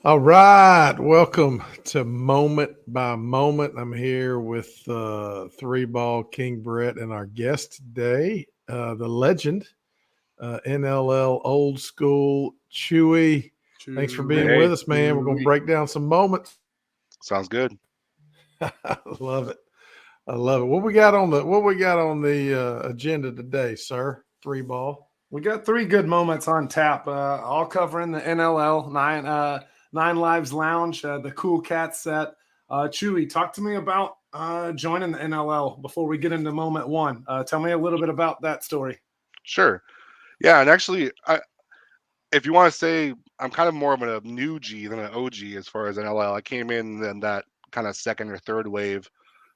All right, welcome to Moment by Moment. I'm here with Three Ball King Brett and our guest today, the legend, NLL Old School Chewy. Thanks for being Hey, with us, man. We're going to break down some moments. sounds good. I love it. I love it. What we got on the agenda today, sir? Three Ball. We got three good moments on tap, all covering the NLL Nine Lives Lounge, the Cool Cat set. Chewy, talk to me about joining the NLL before we get into moment one. Tell me a little bit about that story. Sure. Yeah, and actually, if you want to say, I'm kind of more of a new G than an OG as far as NLL. I came in that kind of second or third wave.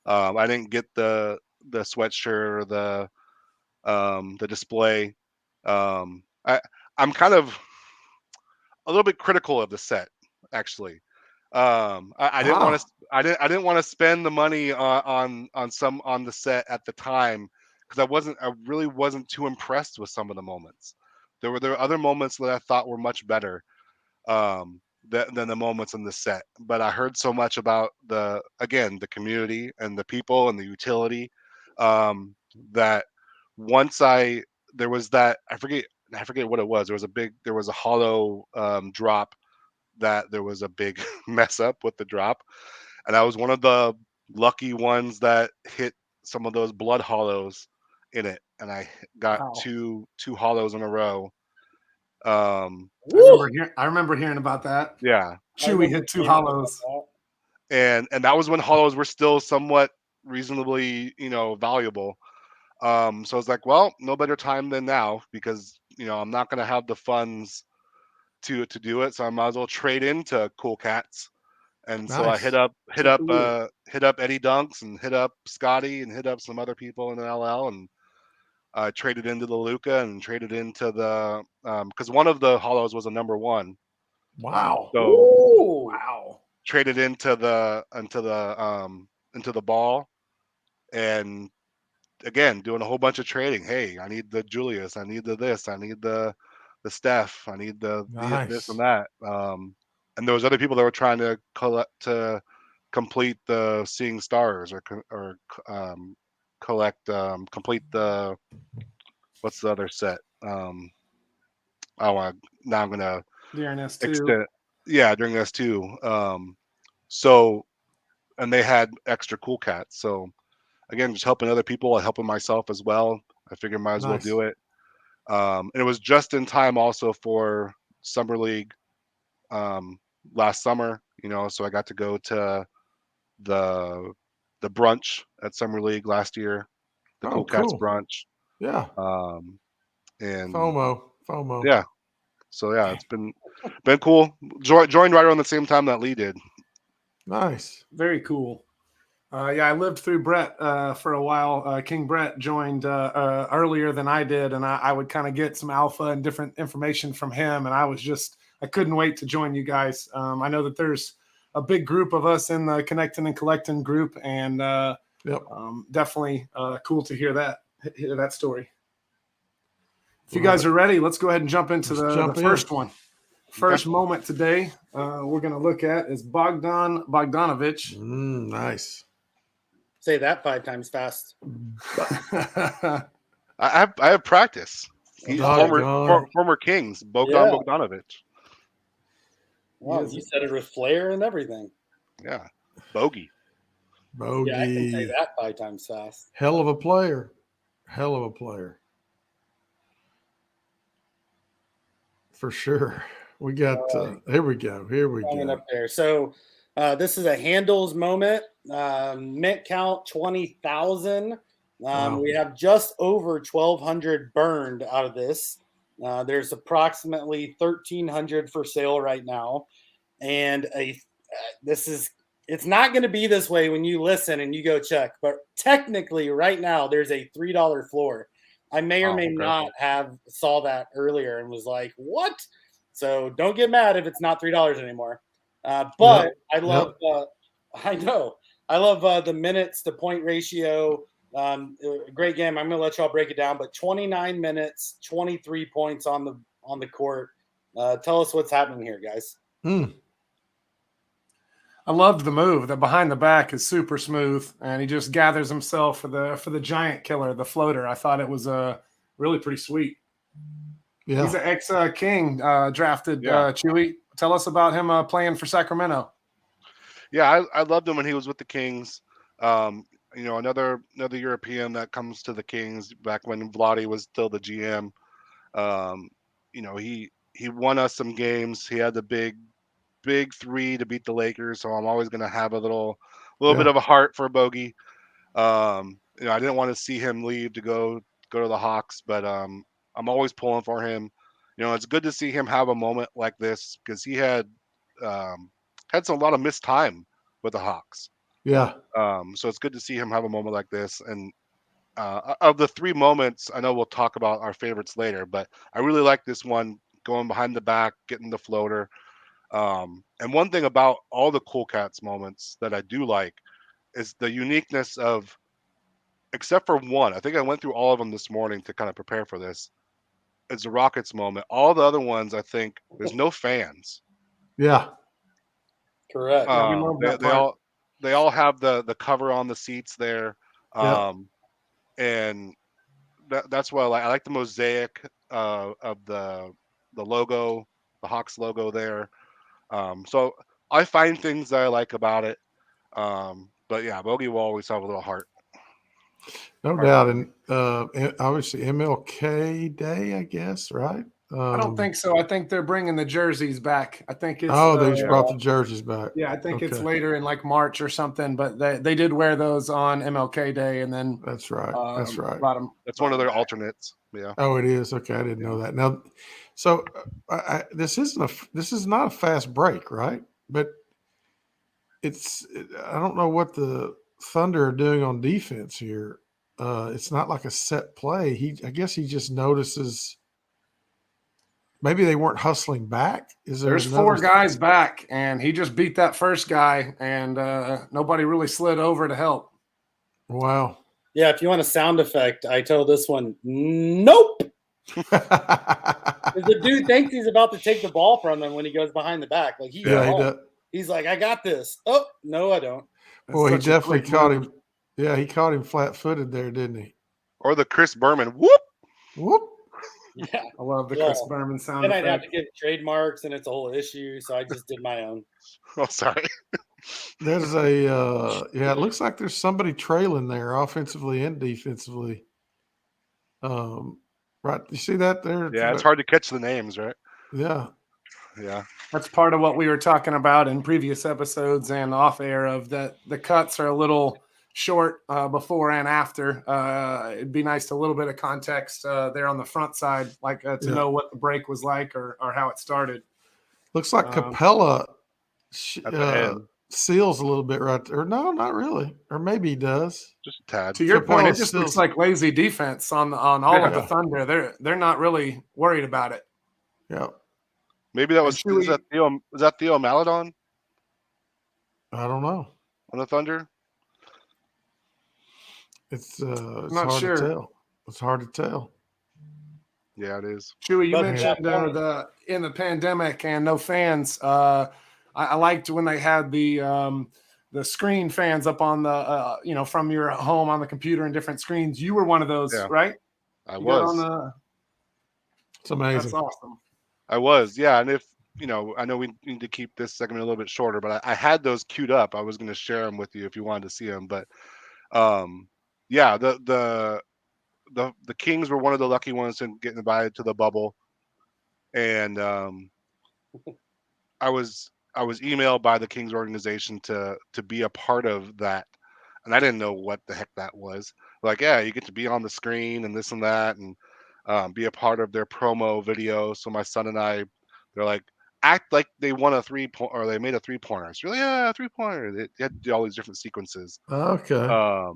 I didn't get the sweatshirt or the display. I I'm kind of a little bit critical of the set, actually. I didn't want to. I didn't want to spend the money on the set at the time because I really wasn't too impressed with some of the moments. There were other moments that I thought were much better than the moments in the set. But I heard so much about the community and the people and the utility that once there was that I forget what it was. There was a hollow drop that there was a big mess up with the drop, and I was one of the lucky ones that hit some of those blood hollows in it, and I got Wow. two hollows in a row. Um, I remember hearing about that. yeah, Chewy hit two hollows. and that was when hollows were still somewhat reasonably valuable. So I was like, well, no better time than now because I'm not going to have the funds to do it, so I might as well trade into Cool Cats. And so I Nice. hit up Eddie Dunks and hit up Scotty and hit up some other people in the LL, and traded into the Luca and traded into the because one of the hollows was a number one. Wow. So Wow. traded into the ball, and again doing a whole bunch of trading. Hey, I need the Julius, I need the this, I need the Steph, I need the this and Nice. that. And there was other people that were trying to complete the Seeing Stars or collect complete the what's the other set. I want now I'm gonna During S2. extend yeah during this too. So and they had extra Cool Cats. So again, just helping other people, helping myself as well. I figured might as well Nice. do it. And it was just in time also for Summer League last summer. So I got to go to the brunch at Summer League last year, the Oh, Cool Cats cool. brunch. Yeah. Um, and FOMO. yeah, so yeah, it's been cool. Joined right around the same time that Lee did. Nice. Very cool. Yeah, I lived through Brett for a while. King Brett joined earlier than I did, and I would kind of get some alpha and different information from him. And I couldn't wait to join you guys. I know that there's a big group of us in the Connecting and Collecting group, and Yep. definitely cool to hear that story. If you Love guys it. are ready, let's go ahead and jump into Let's the jump in. first one. First moment today we're going to look at is Bogdan Bogdanovich. Nice. Say that 5 times fast. I have practice. He's former Kings, Bogdan Bogdanovich. Wow, you said it with flair and everything. Yeah, Bogey. Yeah, I can say that 5 times fast. Hell of a player. Hell of a player. For sure. We got, here we go. Up there. So this is a handles moment. Mint count 20,000. Wow. We have just over 1,200 burned out of this. There's approximately 1,300 for sale right now. And it's not going to be this way when you listen and you go check. But technically right now there's a $3 floor. I may or may not have saw that earlier and was like, what? So don't get mad if it's not $3 anymore. But I love, I love the minutes to point ratio. Great game. I'm going to let y'all break it down, but 29 minutes, 23 points on the court. Tell us what's happening here, guys. I loved the move. The behind the back is super smooth, and he just gathers himself for the giant killer, the floater. I thought it was really pretty sweet. Yeah. He's an ex-King drafted. Yeah. Chewy, tell us about him playing for Sacramento. Yeah, I loved him when he was with the Kings. Another European that comes to the Kings back when Vlade was still the GM. He won us some games. He had the big three to beat the Lakers, so I'm always going to have a little bit of a heart for Bogey. I didn't want to see him leave to go to the Hawks, but I'm always pulling for him. It's good to see him have a moment like this because he had a lot of missed time with the Hawks. Yeah. So it's good to see him have a moment like this. And of the three moments, I know we'll talk about our favorites later, but I really like this one going behind the back, getting the floater. And one thing about all the Co-Capts moments that I do like is the uniqueness of, except for one, I think I went through all of them this morning to kind of prepare for this. It's the Rockets moment. All the other ones, I think, there's no fans. Yeah. Correct. Yeah, we love that part. They all have the cover on the seats there. And that's why I like the mosaic of the logo, the Hawks logo there. So I find things that I like about it. But yeah, Bogey will always have a little heart. No doubt. And obviously MLK Day, I guess, right? I don't think so. I think they're bringing the jerseys back. I think it's they just brought the jerseys back. Yeah, I think it's later in like March or something. But they did wear those on MLK Day, and then that's right. That's right. That's one of their alternates. Yeah. Oh, it is. Okay, I didn't know that. Now, so this is not a fast break, right? But I don't know what the Thunder are doing on defense here. It's not like a set play. I guess he just notices. Maybe they weren't hustling back. There's four guys back, and he just beat that first guy, and nobody really slid over to help. Wow. Yeah, if you want a sound effect, I told this one, nope. The dude thinks he's about to take the ball from him when he goes behind the back. Like he's like, I got this. Oh, no, I don't. Well, he definitely caught him. Yeah, he caught him flat-footed there, didn't he? Or the Chris Berman, whoop. Whoop. Yeah, I love the Chris Berman sound effect. And I'd have to get trademarks, and it's a whole issue, so I just did my own. Oh, sorry. There's it looks like there's somebody trailing there offensively and defensively. Right. You see that there? Yeah, it's hard to catch the names, right? Yeah. Yeah. That's part of what we were talking about in previous episodes and off air of that the cuts are a little short before and after. It'd be nice to a little bit of context there on the front side, like to know what the break was like or how it started. Looks like Capella seals a little bit right there. No, not really. Or maybe he does. Just a tad. To your point, it just looks like lazy defense on all of the Thunder. They're not really worried about it. Yeah. Maybe that was Theo Maledon? I don't know. On the Thunder? It's hard to tell. It's hard to tell. Yeah, it is. Chewy, you mentioned in the pandemic and no fans. I liked when they had the screen fans up on the from your home on the computer and different screens. You were one of those, right? I was. It's amazing. That's awesome. I was, yeah. And if I know we need to keep this segment a little bit shorter, but I had those queued up. I was going to share them with you if you wanted to see them. But yeah, the Kings were one of the lucky ones to get invited to the bubble, and I was emailed by the Kings organization to be a part of that, and I didn't know what the heck that was. Like, yeah, you get to be on the screen and this and that, and be a part of their promo video. So my son and I, they're like, act like they won a 3-point or they made a 3-pointer. It's really, yeah, 3-pointer. They had to do all these different sequences. Okay.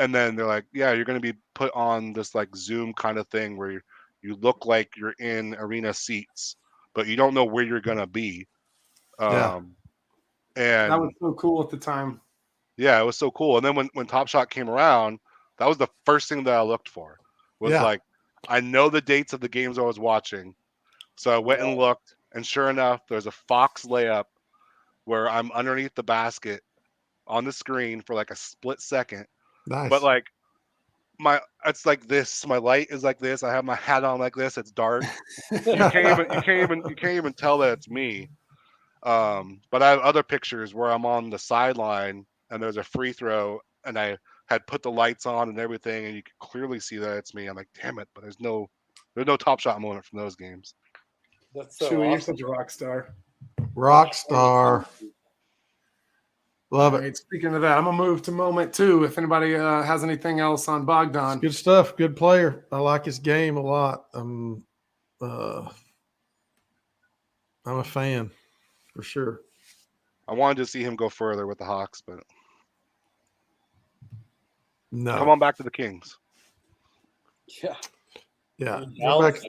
And then they're like, yeah, you're going to be put on this like Zoom kind of thing where you look like you're in arena seats, but you don't know where you're going to be. And that was so cool at the time. Yeah, it was so cool. And then when Top Shot came around, that was the first thing that I looked for. Was like, I know the dates of the games I was watching. So I went and looked, and sure enough, there's a Fox layup where I'm underneath the basket on the screen for like a split second. Nice. But like it's like this. My light is like this. I have my hat on like this. It's dark. You can't even tell that it's me. But I have other pictures where I'm on the sideline and there's a free throw and I had put the lights on and everything and you can clearly see that it's me. I'm like, damn it, but there's no top shot moment from those games. That's so Chewy, you're awesome. such a rock star. Rock star. Love All it. right, speaking of that, I'm gonna move to moment 2. If anybody has anything else on Bogdan, Good stuff. Good player. I like his game a lot. I'm a fan for sure. I wanted to see him go further with the Hawks, but No. come on back to the Kings. Yeah. Yeah. Dallas,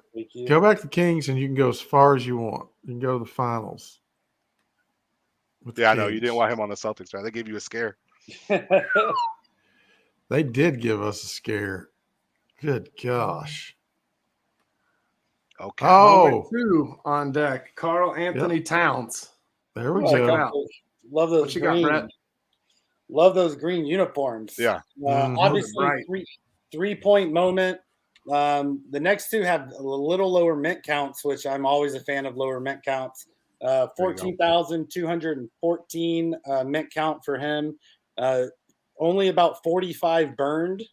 Go back to Kings and you can go as far as you want. You can go to the finals. Yeah, I know. You didn't want him on the Celtics, right? They gave you a scare. They did give us a scare. Good gosh. Okay. moment Oh, 2 on deck. Karl Anthony-Towns. there we Ooh, I go. out. love those What you got, green. Brett? Love those green uniforms. Yeah. Obviously, Right. 3-point moment. The next 2 have a little lower mint counts, which I'm always a fan of lower mint counts. 14,214 mint count for him. Only about 45 burned.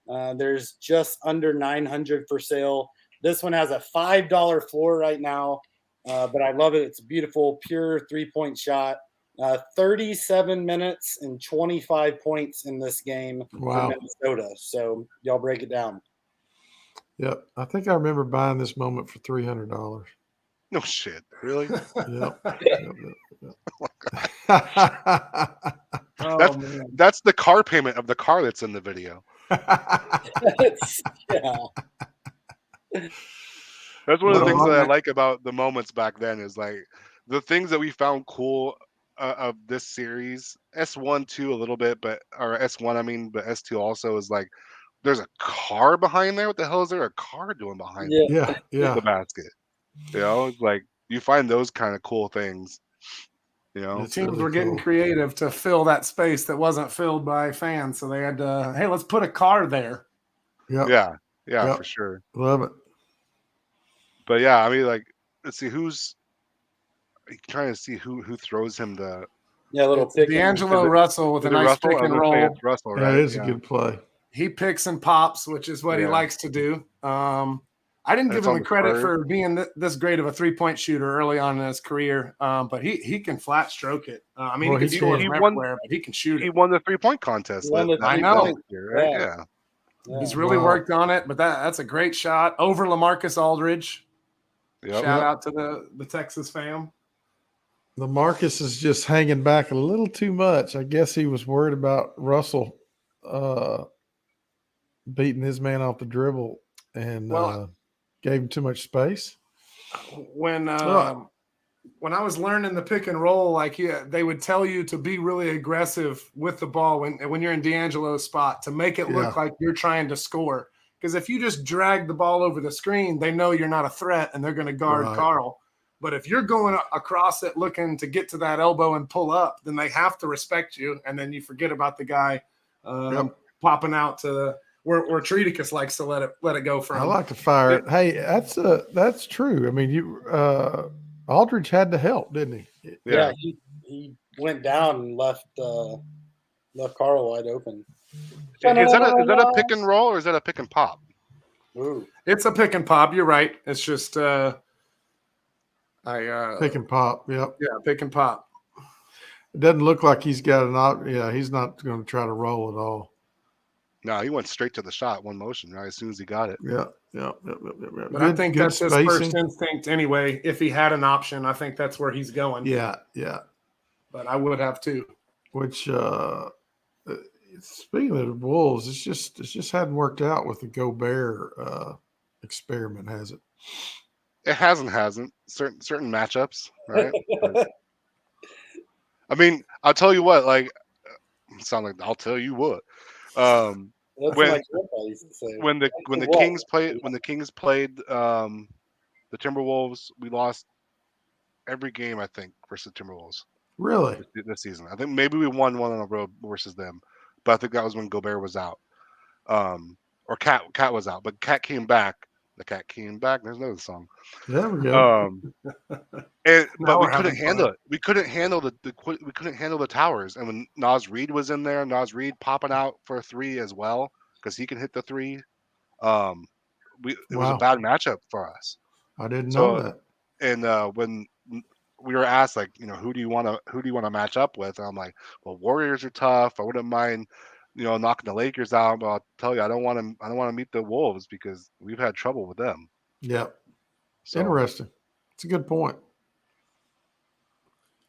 There's just under 900 for sale. This one has a $5 floor right now, but I love it. It's a beautiful, pure 3-point shot. 37 minutes and 25 points in this game Wow. for Minnesota. So y'all break it down. Yep. I think I remember buying this moment for $300. No shit. Really? Yep. Oh, man. That's the car payment of the car that's in the video. Yeah. That's one of the Well, things that I on like about the moments back then is like the things that we found cool of this series. S1 too a little bit, but or S1 I mean, but S2 also is like there's a car behind there. What the hell is there a car doing behind Yeah. Yeah. the basket? You know, it's like you find those kind of cool things. You know, The It's teams really were getting cool. creative to fill that space that wasn't filled by fans. So they had to, hey, let's put a car there. Yep. yeah, Yep. for sure. Love it. But yeah, I mean, like, let's see who's trying to see who throws him the Little It's pick. D'Angelo Russell with a is it nice Russell? pick I was and gonna say roll. it's Russell, Yeah, right? it is a good play. He picks and pops, which is what he Yeah. likes to do. I didn't And give it's him on the the credit spur. for being this great of a 3-point shooter early on in his career, but he can flat stroke it. I mean, Well, he he can score can. from He won- everywhere, but he can shoot He it. won the 3-point contest. He won the I know. three-point. Year, right? Yeah. He's really Wow. worked on it, but that's a great shot over LaMarcus Aldridge. Yep. Shout out to the Texas fam. LaMarcus is just hanging back a little too much. I guess he was worried about Russell beating his man off the dribble and gave him too much space. When I was learning the pick and roll, like they would tell you to be really aggressive with the ball when you're in D'Angelo's spot to make it look like you're trying to score. Because if you just drag the ball over the screen, they know you're not a threat and they're going to guard Karl. But if you're going across it looking to get to that elbow and pull up, then they have to respect you. And then you forget about the guy popping out to where Treaticus likes to let it go from. I like to fire it. Hey, that's true. I mean, Aldridge had to help, didn't he? Yeah, he went down and left Karl wide open. Is that a pick and roll or is that a pick and pop? Ooh. It's a pick and pop. You're right. It's just pick and pop. Yep. Yeah, pick and pop. It doesn't look like he's got he's not going to try to roll at all. No, he went straight to the shot, one motion, right? As soon as he got it. Yeah. But I think that's his first instinct anyway. If he had an option, I think that's where he's going. Yeah. But I would have too. Which speaking of the Wolves, it's just hadn't worked out with the Gobert experiment, has it? It hasn't. Certain matchups, right? I mean, I'll tell you what. Like, sound like I'll tell you what. That's what my grandpa used to say. When the Kings played the Timberwolves, we lost every game I think versus the Timberwolves. Really? this season. I think maybe we won one on the road versus them, but I think that was when Gobert was out, or Cat was out, but Cat came back. The Cat came back. There's another song. There we go. But Now we we're couldn't having handle fun. it. We couldn't handle we couldn't handle the towers. And when Nas Reed was in there, Nas Reed popping out for a three as well because he can hit the three. Um, it was a Wow. bad matchup for us. I didn't know So that. and when we were asked, like, who do you want to match up with? And I'm like, well, Warriors are tough. I wouldn't mind, knocking the Lakers out, but I'll tell you, I don't want to meet the Wolves because we've had trouble with them. Yep. So Interesting. It's a good point.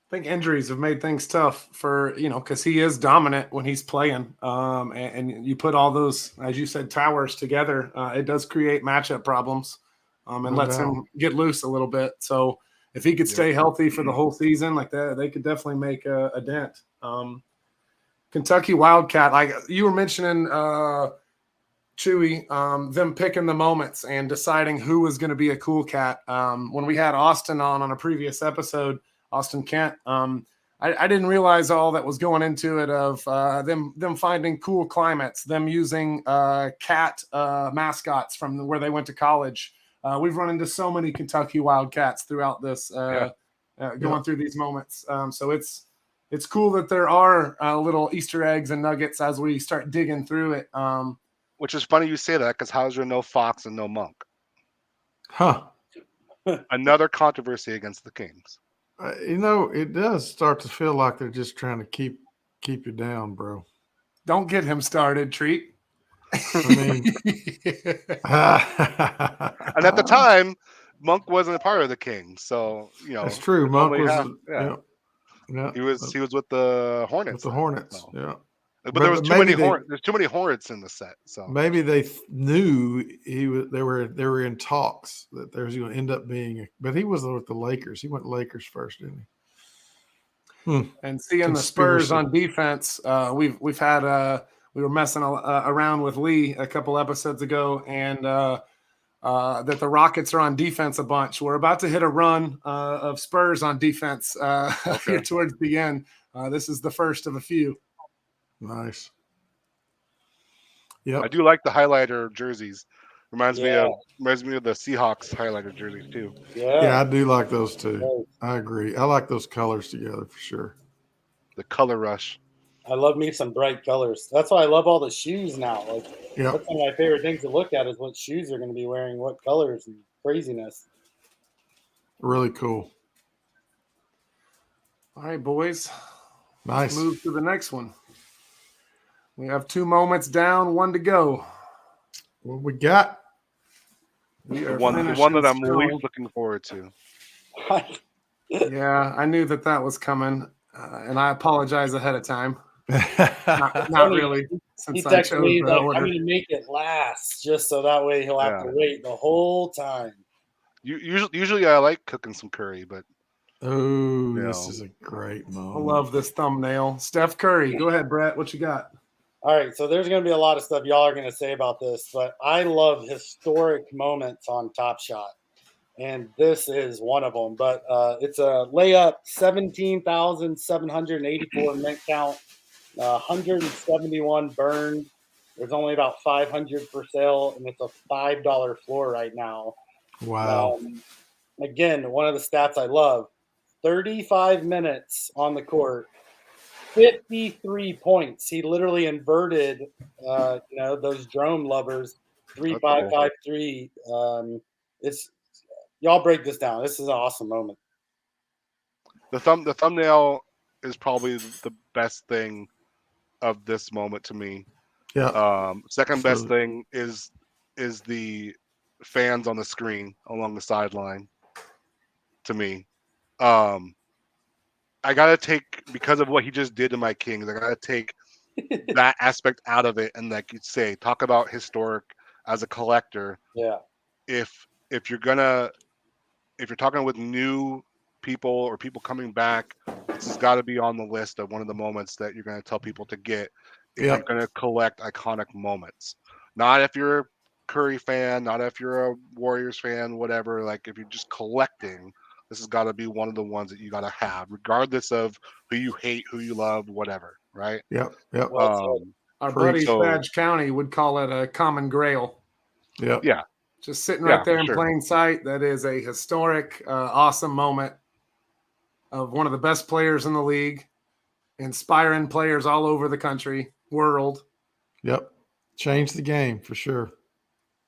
I think injuries have made things tough for, because he is dominant when he's playing. And you put all those, as you said, towers together, it does create matchup problems and No lets doubt. him get loose a little bit. So if he could stay healthy for the whole season like that, they could definitely make a dent. Kentucky Wildcat, like you were mentioning, Chewy, them picking the moments and deciding who was going to be a cool cat. When we had Austin on a previous episode, Austin Kent, I didn't realize all that was going into it of them finding cool climates, them using cat mascots from where they went to college. We've run into so many Kentucky Wildcats throughout this going through these moments. So it's cool that there are little Easter eggs and nuggets as we start digging through it. which is funny you say that because how's there no Fox and no Monk? Huh. Another controversy against the Kings. It does start to feel like they're just trying to keep you down, bro. Don't get him started, Treat. I mean, And at the time, Monk wasn't a part of the Kings, so that's true. Monk was, he was with the Hornets. With the Hornets, so. yeah. But there was there's too many Hornets in the set, so maybe they knew they were in talks that there was going to end up being, but he was with the Lakers. He went Lakers first, didn't he? And seeing the Spurs on defense, we've had we were messing around with Lee a couple episodes ago, and that the Rockets are on defense a bunch. We're about to hit a run of Spurs on defense here towards the end. This is the first of a few. Nice. Yeah, I do like the highlighter jerseys. Reminds me of the Seahawks highlighter jerseys too. Yeah, I do like those too. I agree. I like those colors together for sure. The color rush. I love me some bright colors. That's why I love all the shoes now. Like that's one of my favorite things to look at is what shoes they're going to be wearing, what colors and craziness. Really cool. All right, boys. Nice. Let's move to the next one. We have 2 moments down, 1 to go. What we got? The one that I'm least looking forward to. Yeah, I knew that was coming, and I apologize ahead of time. Not really. Since he texted me like, I'm going to make it last, just so that way he'll have to wait the whole time. Usually I like cooking some curry, but this is a great moment. I love this thumbnail. Steph Curry. Go ahead, Brett. What you got? All right, so there's going to be a lot of stuff y'all are going to say about this, but I love historic moments on Top Shot, and this is one of them. But it's a layup, 17,784 mint count, 171 burned. There's only about 500 for sale, and it's a $5 floor right now. Wow. Again, one of the stats I love, 35 minutes on the court. 53 points. He literally inverted, those drone lovers. 3-5-5-3. It's y'all break this down. This is an awesome moment. The thumbnail is probably the best thing of this moment to me. Yeah. Second best thing is the fans on the screen along the sideline. To me, I gotta take, because of what he just did to my Kings, I gotta take that aspect out of it, and like you say, talk about historic as a collector. Yeah. If you're talking with new people or people coming back, this has got to be on the list of one of the moments that you're going to tell people to get if you're going to collect iconic moments. Not if you're a Curry fan, not if you're a Warriors fan, whatever. Like if you're just collecting, this has got to be one of the ones that you got to have, regardless of who you hate, who you love, whatever. Right. Yep. Our buddy so- Badge County would call it a common grail. Yep. Yeah. Just sitting Yeah, right there for in sure. plain sight. That is a historic, awesome moment of one of the best players in the league, inspiring players all over the country, world. Yep. Changed the game for sure.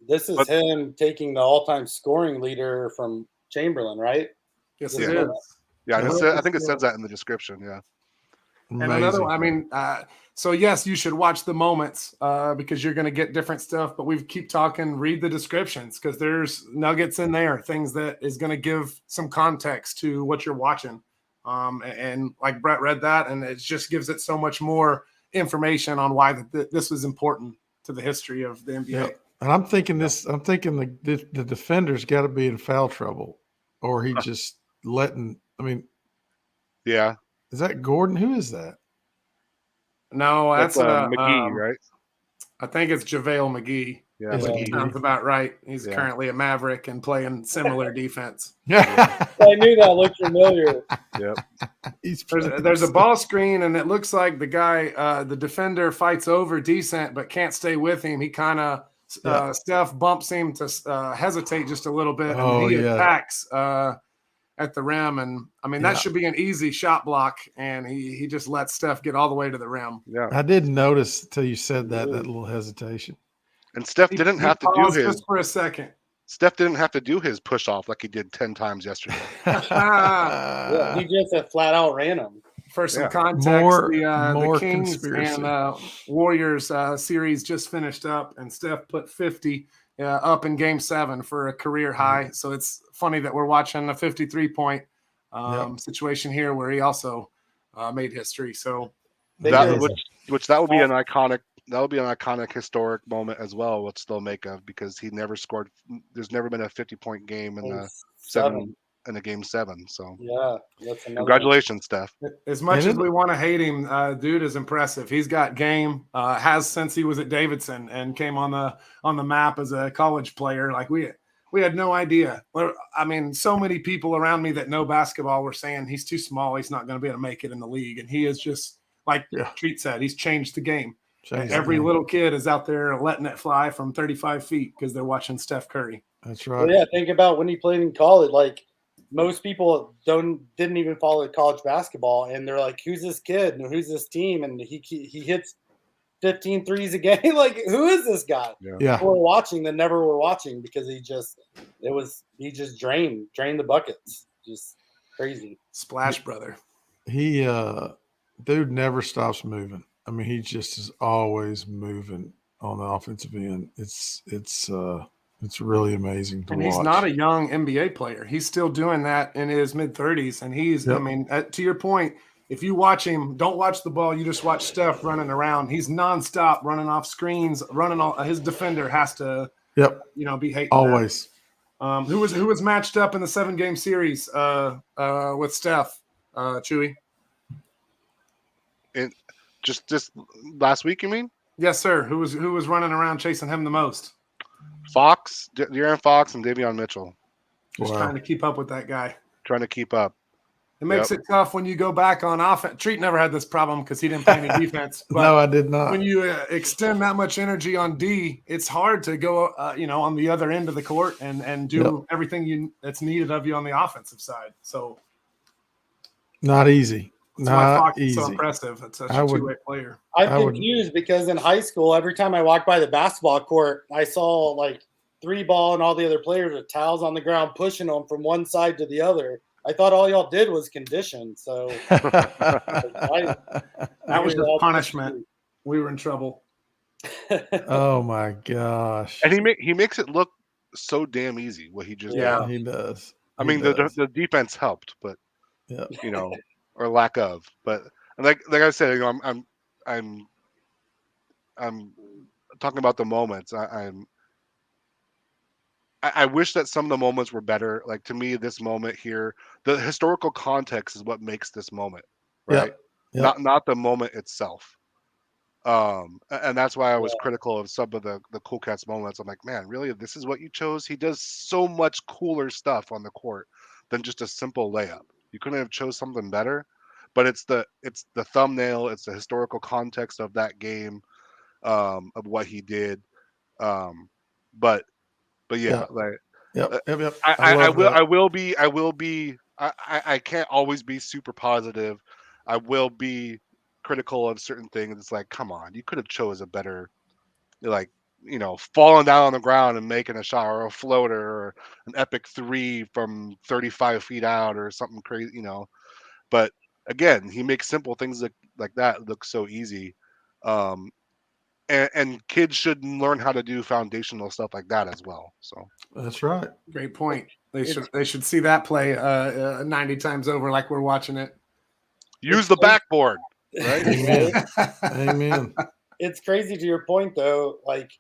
This is him taking the all-time scoring leader from Chamberlain, right? Yes, Yeah. it is. Yeah. Yeah. I think it says that in the description. Yeah. And another, I mean, so yes, you should watch the moments because you're going to get different stuff. But we keep talking, read the descriptions because there's nuggets in there, things that is going to give some context to what you're watching. And like Brett read that, and it just gives it so much more information on why this was important to the history of the NBA. Yep. And I'm thinking the defender's got to be in foul trouble, or he just letting. I mean, Yeah. is that Gordon? Who is that? No, that's McGee, right? I think it's JaVale McGee. Yeah. Is it McGee. Sounds about right. He's Yeah. currently a Maverick and playing similar defense. Yeah. I knew that looked familiar. Yep. There's a ball screen, and it looks like the guy, the defender, fights over Decent, but can't stay with him. He kind of Steph bumps him to hesitate just a little bit, and then he attacks at the rim. And I mean, that should be an easy shot block, and he just lets Steph get all the way to the rim. Yeah. I didn't notice until you said that little hesitation. And Steph didn't have to do his just for a second. Steph didn't have to do his push off like he did 10 times yesterday. He just flat out ran him. For some context, the Kings and Warriors series just finished up, and Steph put 50 up in Game 7 for a career high. So it's funny that we're watching a 53-point situation here where he also made history. So that would be an iconic historic moment as well, which they'll make of, because he never scored. There's never been a 50-point game in a Game 7. So yeah, that's congratulations, Steph. As much as we want to hate him, dude is impressive. He's got game. Has since he was at Davidson and came on the map as a college player. Like we had no idea. I mean, so many people around me that know basketball were saying he's too small. He's not going to be able to make it in the league. And he is just, like Treat said, he's changed the game. Every little kid is out there letting it fly from 35 feet because they're watching Steph Curry. That's right. Well, yeah, think about when he played in college. Like, most people didn't even follow college basketball, and they're like, "Who's this kid? And who's this team?" And he hits 15 threes a game. Like, who is this guy? Yeah. People were watching that never were watching because he just drained the buckets. Just crazy. Splash brother. He dude never stops moving. I mean, he just is always moving on the offensive end. It's really amazing to watch. And he's not a young NBA player. He's still doing that in his mid-30s. And he's, I mean, to your point, if you watch him, don't watch the ball. You just watch Steph running around. He's nonstop running off screens, running all. His defender has to, be hating always. Who was matched up in the 7-game series with Steph, Chewy? Just this last week, you mean? Yes, sir. Who was running around chasing him the most? Fox, De'Aaron Fox, and Davion Mitchell. Just trying to keep up with that guy. Trying to keep up. It makes it tough when you go back on offense. Treat never had this problem because he didn't play any defense. But no, I did not. When you extend that much energy on D, it's hard to go, on the other end of the court and do everything that's needed of you on the offensive side. So not easy. That's why Fox is so impressive. It's such a two-way player. I'm confused because in high school, every time I walked by the basketball court, I saw like 3-ball and all the other players with towels on the ground pushing them from one side to the other. I thought all y'all did was condition. So that was the punishment. We were in trouble. Oh my gosh! And he makes it look so damn easy. What he just did. He does. I mean, the defense helped, but or lack of. But like I said, I'm talking about the moments. I wish that some of the moments were better. Like, to me, this moment here, the historical context is what makes this moment, right? Not the moment itself. And that's why I was critical of some of the Co-Cap's moments. I'm like, man, really, this is what you chose? He does so much cooler stuff on the court, than just a simple layup. You couldn't have chose something better, but it's the thumbnail, it's the historical context of that game, of what he did. But yeah, like Yep. I love that. will be I can't always be super positive. I will be critical of certain things. It's like, come on, you could have chose a better, like, falling down on the ground and making a shot, or a floater, or an epic three from 35 feet out, or something crazy, But again, he makes simple things like that look so easy. And kids should learn how to do foundational stuff like that as well. So That's right. Great point. They should see that play 90 times over like we're watching it. use the backboard, right? Amen. Amen. It's crazy to your point, though. Like,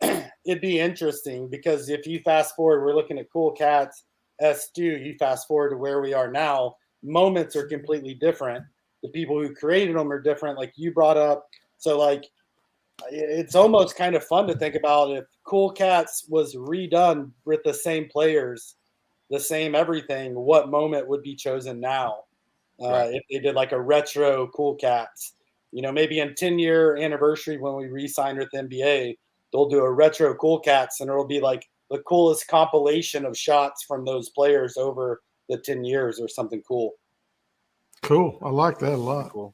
it'd be interesting because if you fast forward, we're looking at Cool Cats, S2, you fast forward to where we are now, moments are completely different. The people who created them are different, like you brought up. So, like, it's almost kind of fun to think about if Cool Cats was redone with the same players, the same everything, what moment would be chosen now? Right. If they did like a retro Cool Cats, maybe in 10-year anniversary when we re-signed with NBA, they'll do a retro Cool Cats, and it'll be like the coolest compilation of shots from those players over the 10 years or something cool. Cool. I like that a lot. Cool.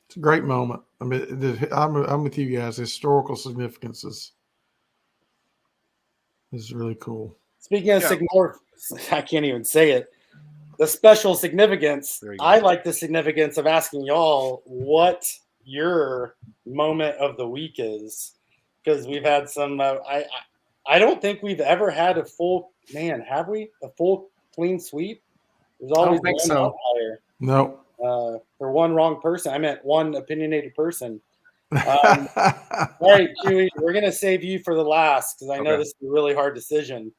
It's a great moment. I mean, I'm with you guys. Historical significance is really cool. Speaking of I can't even say it. The special significance. I like the significance of asking y'all what your moment of the week is, because we've had some. I don't think we've ever had a full have we? A full clean sweep? There's always one outlier. No. For one wrong person. I meant one opinionated person. All right, Chewy, we're gonna save you for the last because I know this is a really hard decision.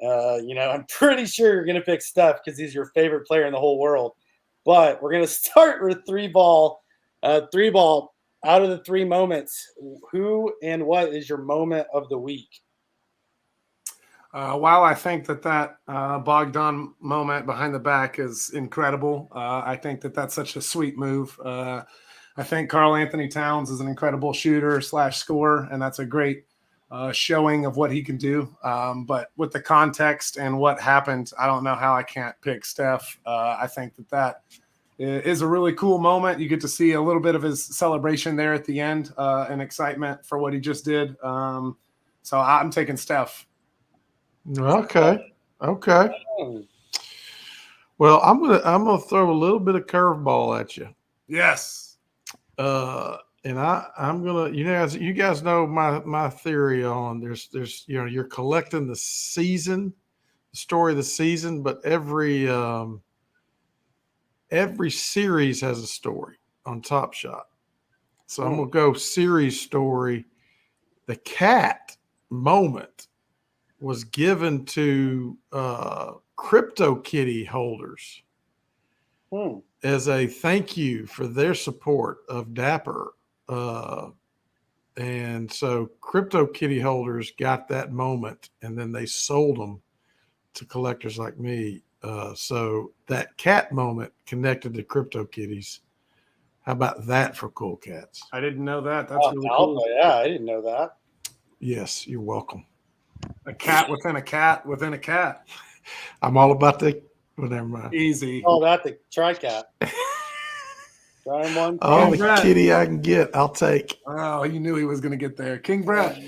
I'm pretty sure you're going to pick Steph because he's your favorite player in the whole world. But we're going to start with three ball. Out of the three moments, who and what is your moment of the week? While I think that Bogdan moment behind the back is incredible, I think that's such a sweet move. I think Karl Anthony-Towns is an incredible shooter / scorer, and that's a great showing of what he can do. But with the context and what happened, I don't know how I can't pick Steph. I think that is a really cool moment. You get to see a little bit of his celebration there at the end and excitement for what he just did. So I'm taking Steph. Okay. Well, I'm gonna throw a little bit of curveball at you. Yes. And I'm gonna, you guys know my theory on there's you're collecting the season, the story of the season, but every series has a story on Top Shot. So I'm gonna go series story. The cat moment was given to CryptoKitty holders as a thank you for their support of Dapper. And so CryptoKitty holders got that moment, and then they sold them to collectors like me. So that cat moment connected to CryptoKitties. How about that for Cool Cats? I didn't know that. That's really cool. Yeah, I didn't know that. Yes, you're welcome. A cat within a cat within a cat. I'm all about the. Well, never mind. Easy. Oh, that the tri-cat. One. Oh, the kitty I can get, I'll take. Oh, you knew he was going to get there. King Brett.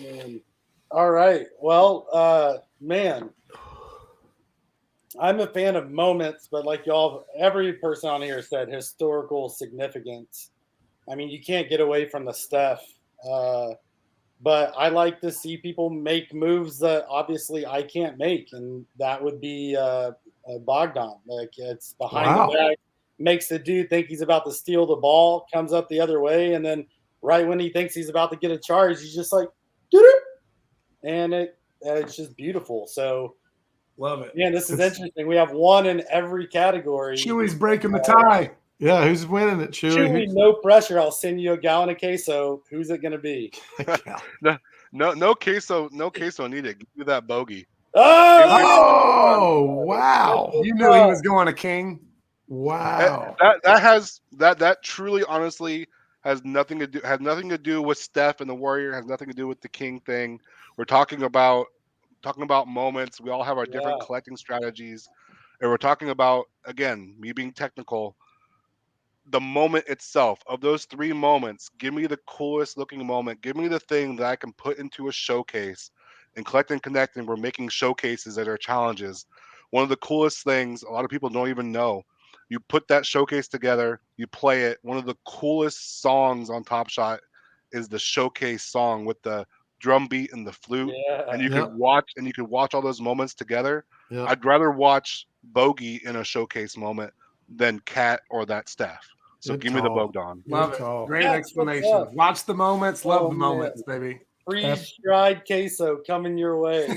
All right. Well, man, I'm a fan of moments, but like y'all, every person on here said historical significance. I mean, you can't get away from the Steph. But I like to see people make moves that obviously I can't make, and that would be Bogdan. Like, it's behind the back, makes the dude think he's about to steal the ball, comes up the other way, and then right when he thinks he's about to get a charge, he's just like, doo-doo! And it's just beautiful. So, love it. Yeah, this is interesting. We have one in every category. Chewy's breaking the tie. Yeah, who's winning it, Chewy? No pressure. I'll send you a gallon of queso. Who's it going to be? No queso needed. Give me that bogey. Oh, wow. You knew he was going to King. Wow. That truly, honestly, has nothing to do with Steph and the Warrior. Has nothing to do with the King thing. We're talking about moments. We all have our different collecting strategies, and we're talking about, again, me being technical, the moment itself. Of those 3 moments, give me the coolest looking moment. Give me the thing that I can put into a showcase. And Collect and Connect, and we're making showcases that are challenges. One of the coolest things, a lot of people don't even know, you put that showcase together, you play it. One of the coolest songs on Top Shot is the showcase song with the drum beat and the flute. And you could watch all those moments together. Yep. I'd rather watch Bogey in a showcase moment than Cat or that Steph. So Good give me the call. Bogdan. Love Good it. call. Great That's what's explanation. up. Watch the moments, love Oh, the man. moments, baby. Freeze-dried queso coming your way.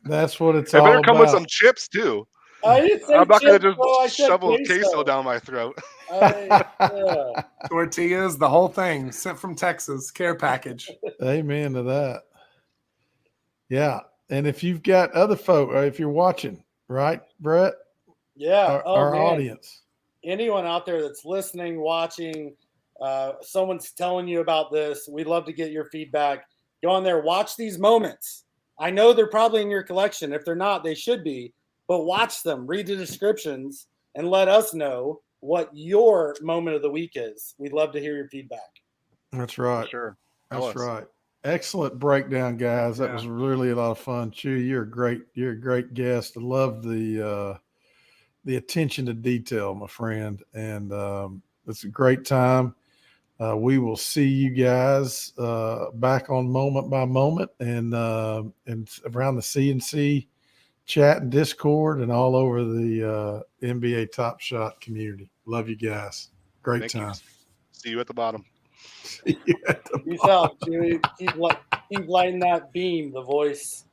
That's what it's It better all come with about. some chips too. I didn't say I'm not gonna chips, bro. I just said shovel queso. queso down my throat. Yeah. Tortillas, the whole thing, sent from Texas, care package. Amen to that. Yeah. And if you've got other folk, or if you're watching, right, Brett? Yeah. Our Man. audience. Anyone out there that's listening, watching, someone's telling you about this, we'd love to get your feedback. Go on there, watch these moments. I know they're probably in your collection. If they're not, they should be. But watch them, read the descriptions, and let us know what your moment of the week is. We'd love to hear your feedback. That's right. Sure. That's right. Excellent breakdown, guys. That Yeah. was really a lot of fun. Chew, you're a great guest. I love the attention to detail, my friend. And it's a great time. We will see you guys back on Moment by Moment and around the CNC chat and Discord and all over the NBA Top Shot community. Love you guys. Great Thank time. you. See you at the bottom. See you at the Peace out, Chewy. Keep lighting that beam, the voice.